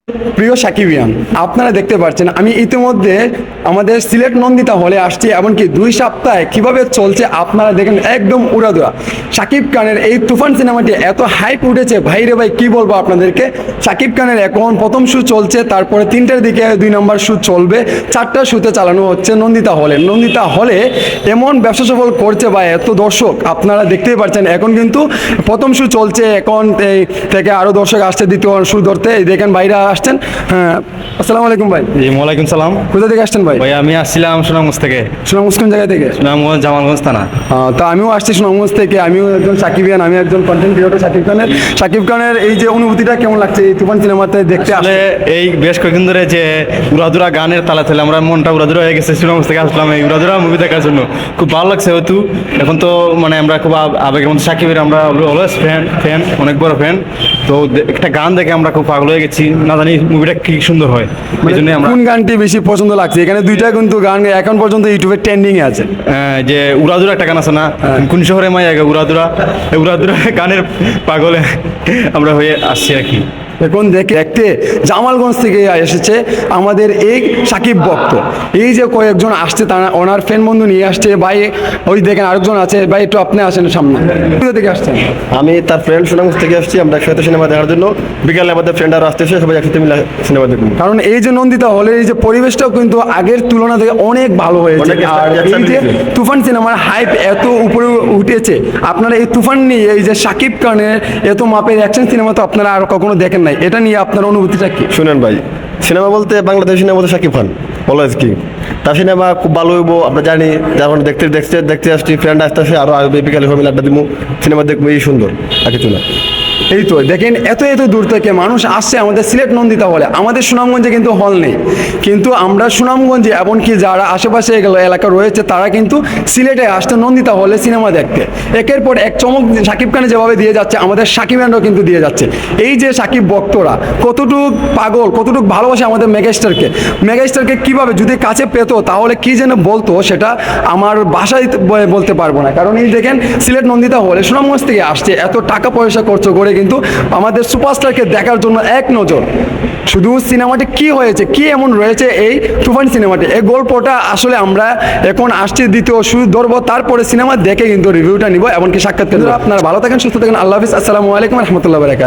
প্রিয় সাকিবিয়ান, আপনারা দেখতে পাচ্ছেন আমি ইতিমধ্যে আমাদের সিলেট নন্দিতা হলে আসছি, এমনকি 2 সপ্তাহে কিভাবে চলছে আপনারা দেখেন, একদম উড়াদুরা। সাকিব খানের এই তুফান সিনেমাটি এত হাইপ উঠেছে, ভাই রে ভাই কি বলবো আপনাদেরকে। সাকিব খানের এখন প্রথম শো চলছে, তারপরে 3টার দিকে 2 নম্বর শো চলবে, 4টা শোতে চালানো হচ্ছে নন্দিতা হলে। নন্দিতা হলে এমন ব্যবসা সফল করছে ভাই, এত দর্শক আপনারা দেখতেই পাচ্ছেন। এখন কিন্তু প্রথম শো চলছে, এখন এই থেকে আরও দর্শক আসছে দ্বিতীয় শো ধরতে। এই দেখেন ভাইরা আসছেন। হ্যাঁ, আসসালামু আলাইকুম ভাই। জি ওয়ালাইকুম সালাম। কোথা থেকে আসছেন ভাই? ভাই আমি আসছিলাম সুনামগঞ্জ থেকে। সুনামগঞ্জ কোন জায়গা থেকে? সুনামগঞ্জ জামালগঞ্জ থানা। তো আমিও আসছি সুনামগঞ্জ থেকে। আমিও একজন সাকিবিয়ান, আমি একজন কন্টেন্ট ক্রিয়েটর সাকিব খানের এই যে অনুভূতিটা কেমন লাগছে এই তুফান সিনেমাতে দেখতে আসলে আসলে? এই বেশ কয়েকদিন ধরে যে উড়াদুরা গানের তালা তালে আমরা মনটা উড়াদুরা হয়ে গেছে। সুনামগঞ্জ থেকে আসলাম এই উড়াদুরা মুভি দেখার জন্য, খুব ভালো লাগছে। হয়তো এখন তো মানে আমরা খুব আবেগের মধ্যে, সাকিবের আমরা অলওয়েজ ফ্যান, অনেক বড় ফ্যান। তো একটা গান দেখে আমরা খুব পাগল হয়ে গেছি, না জানি মুভিটা কি সুন্দর হয়। এই জন্য আমরা কোন গানটি বেশি পছন্দ লাগছে? এখানে 2টা কিন্তু গান এখন পর্যন্ত ইউটিউবে ট্রেন্ডিং এ আছে। যে উড়াদুরা একটা গান আছে না, কোন শহরে মাই আগে উড়াদুরা, এই উড়াদুরা গানের পাগলে আমরা হয়ে আসছি আর কি। এখন দেখতে জামালগঞ্জ থেকে এসেছে আমাদের এই সাকিব ভক্ত। এই যে কয়েকজন আসছে, তারা ওনার ফ্যান বন্ধু নিয়ে আসছে। ভাই ওই দেখেন আরেকজন আছে, ভাই একটু আপনি আসেন সামনে। কোথা থেকে আসছেন? আমি তার ফ্রেন্ড সুনামগঞ্জ থেকে আসছি। আমরা একসাথে সিনেমা দেখার জন্য বিকালে আমাদের ফ্রেন্ডরা আসতেছে, সবাই একসাথে মিলে সিনেমা দেখবো। কারণ এই যে নন্দিতা হলের এই যে পরিবেশটাও কিন্তু আগের তুলনা থেকে অনেক ভালো হয়েছে। অনেক আর এই যে excited তুফান সিনেমার হাইপ এত উপরে উঠেছে, আপনারা এই তুফান নিয়ে এই যে সাকিব খানের এত মাপের অ্যাকশন সিনেমা তো আপনারা আর কখনো দেখেন নাই, এটা নিয়ে আপনার অনুভূতিটা কি? শুনেন ভাই, সিনেমা বলতে বাংলাদেশ সিনেমা বলতে শাকিব খান অলওয়েজ কি। তার সিনেমা খুব ভালো হইব আমরা জানি, যখন দেখতে আসছি, ফ্রেন্ড আসতেছে, আরও আসবে, বিকালে ফ্যামিলি আড্ডা দিব, সিনেমা দেখবো, এই সুন্দর আর কিছু না। এই তো দেখেন এত দূর থেকে মানুষ আসছে আমাদের সিলেট নন্দিতা হলে। আমাদের সুনামগঞ্জে কিন্তু হল নেই, কিন্তু আমরা সুনামগঞ্জে এমনকি যারা আশেপাশে এলাকা রয়েছে তারা কিন্তু সিলেটে আসছে নন্দিতা হলে সিনেমা দেখতে। একের পর এক চমক সাকিব খানে যেভাবে দিয়ে যাচ্ছে, আমাদের সাকিবিয়ানরাও কিন্তু দিয়ে যাচ্ছে। এই যে সাকিব ভক্তরা কতটুক পাগল, কতটুক ভালোবাসে আমাদের মেগাস্টারকে কীভাবে যদি কাছে পেতো তাহলে কি যেন বলতো, সেটা আমার ভাষায় বলতে পারবো না। কারণ এই দেখেন সিলেট নন্দিতা হলে সুনামগঞ্জ থেকে আসছে, এত টাকা পয়সা খরচ করে কিন্তু আমাদের সুপারস্টারকে দেখার জন্য এক নজর। শুধু সিনেমাটি কি হয়েছে, কি এমন রয়েছে এই তুফান সিনেমাটি, এই গল্পটা আসলে আমরা এখন আসছি দ্বিতীয় শুরু ধরবো, তারপরে সিনেমা দেখে কিন্তু রিভিউটা নিব, এমনকি সাক্ষাৎকার। আপনারা ভালো থাকেন, সুস্থ থাকেন, আল্লাহ হাফিজ, আসসালামু আলাইকুম রহমতুল্লাহ বারাকাতুহু।